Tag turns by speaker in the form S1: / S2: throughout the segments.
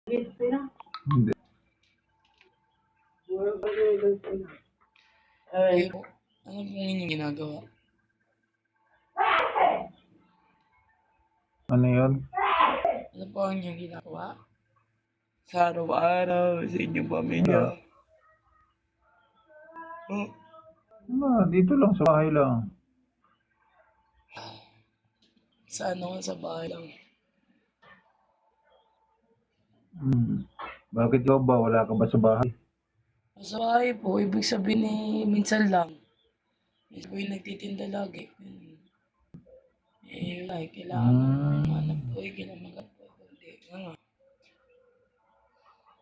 S1: Hindi.
S2: Eh po, ano po inyong ginagawa?
S1: Ano yun?
S2: Ano po ang inyong ginagawa? Sa araw-araw, sa inyong pamilya. Oh,
S1: Dito lang sa bahay lang.
S2: sa ano nga sa bahay lang.
S1: Bakit ikaw ba? Wala ka ba sa bahay?
S2: Sa bahay po, ibig sabihin minsan lang. Minsan po yung nagtitinda lagi. Like, kailangan ng hanap
S1: Hmm.
S2: po, ginamagat po. Hindi, nga.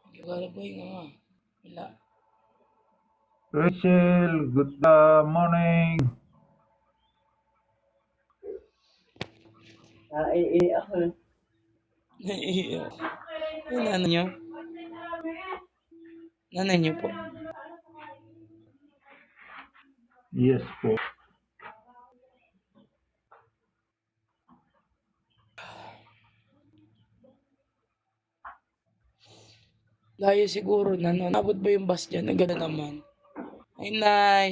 S2: Hindi ko alam po nga. Wala.
S1: Rachel, good morning.
S2: Naiiyak. Yung nanay niyo? Nanay niyo po.
S1: Yes po.
S2: Layo siguro na, no? Nabot ba yung bus dyan? Ang ganda naman. Ay, Nay.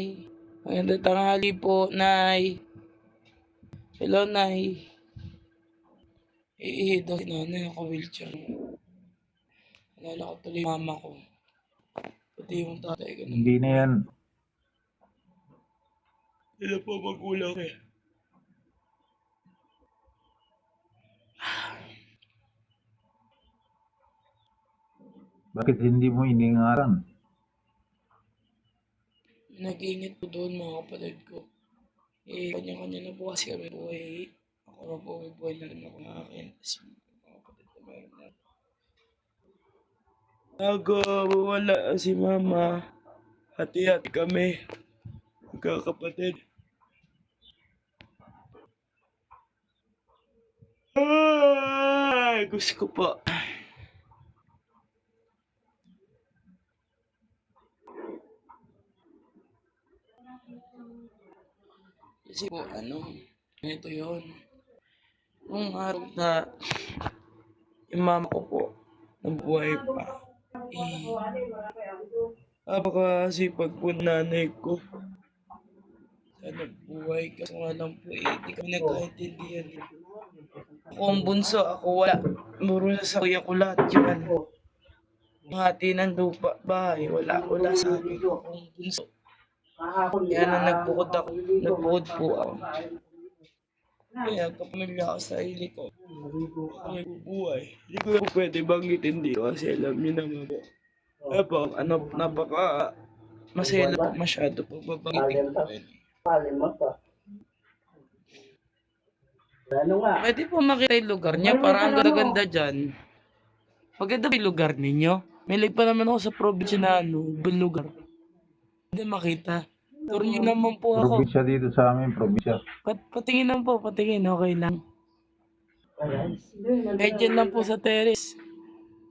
S2: Maganda tanghali po, Nay. Hello, Nay. Iihi daw si nanay, naka-wheelchair. Alala ko tuloy yung mama ko. Pati yung tatay ko.
S1: Hindi na yan.
S2: Sila po magulang eh.
S1: Bakit hindi mo iningaran?
S2: Nag-iingat po doon mga kapatid ko. Kanya-kanya na po kasi kami buhay. Ako na po may buhay na rin ako na akin. Tapos mga kapatid ko meron na. Bago wala si mama, hati-hati kami. Magkakapatid. Ay, gusto ko po. Kasi po, ito yun. Nung araw na yung mama ko po, nabuhay pa. Napakasipag po nanay ko. Sana buhay ka. Nga lang po di kami nagkaintindihan. Ako ang bunso, ako wala. Muro sa kuya ko lahat yan. Hati ng lupa, bahay, wala sa akin. Ako ang bunso. Kaya na nagbukod po ako. Kaya kapamilya ako sa sarili ko. Ako nagbubuhay. Hindi ko na pwede banggitin dito kasi alam niyo naman po. Kaya po, masaya na po masyado pag babanggitin ko pwede. Pwede po makita yung lugar niya, parang ang ganda-ganda dyan. Maganda ba yung lugar ninyo? May like pa naman ako sa probinsya na lugar. Hindi makita. Tour niyo naman po ako.
S1: Probinsya dito sa amin, probinsya.
S2: Patingin naman po, patingin, okay lang. Kahit dyan lang po sa terrace.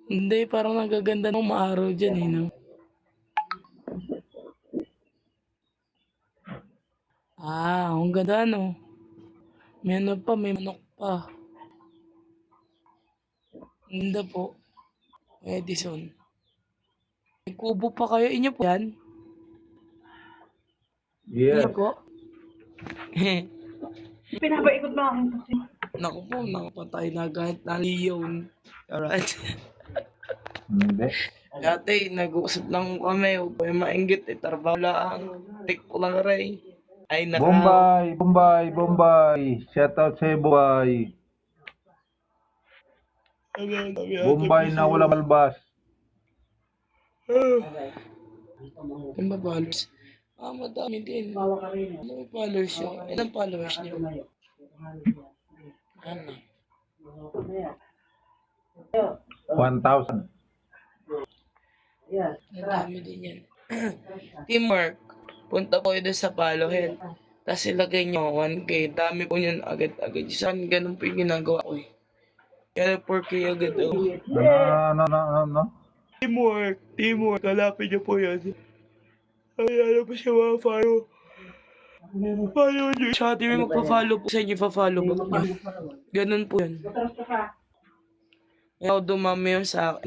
S2: Hindi, parang nagaganda ng maaraw dyan eh, no? Ang ganda no. May ano pa, may manok pa. Ang ganda po. Edison. May kubo pa kayo. Inyo po yan?
S1: Yes.
S2: Inyo po?
S3: Pinapaikot ba ako?
S2: Naku po, nakapatay na kahit naliyaw. Alright.
S1: Hindi.
S2: Dati, nag-uusap lang kami. Huwag kayo mainggit. Trabaho lang. Tik ko lang rin. Ay,
S1: Bombay, Bombay, Bombay. Shout out sa Bombay. Bombay na wala malbas.
S2: Yung ba followers? Madami din. Ano may followers niyo? Ilang followers niyo? Ano?
S1: 1,000.
S2: Madami din yan. Teamwork. Punta po kayo doon sa followhead. Tapos ilagay nyo 1K. Dami po yun agad-agad. Saan ganun po yung ginagawa ko eh. Kaya 4K agad oh.
S1: Ano?
S2: Teamwork. Kalapin nyo po yan. Ay, ano po siya mga follow. Follow nyo. Sa atin may magpa-follow po sa inyo. Pa-follow back nyo. Ganun po yun. Kaya ako dumami yun sa akin.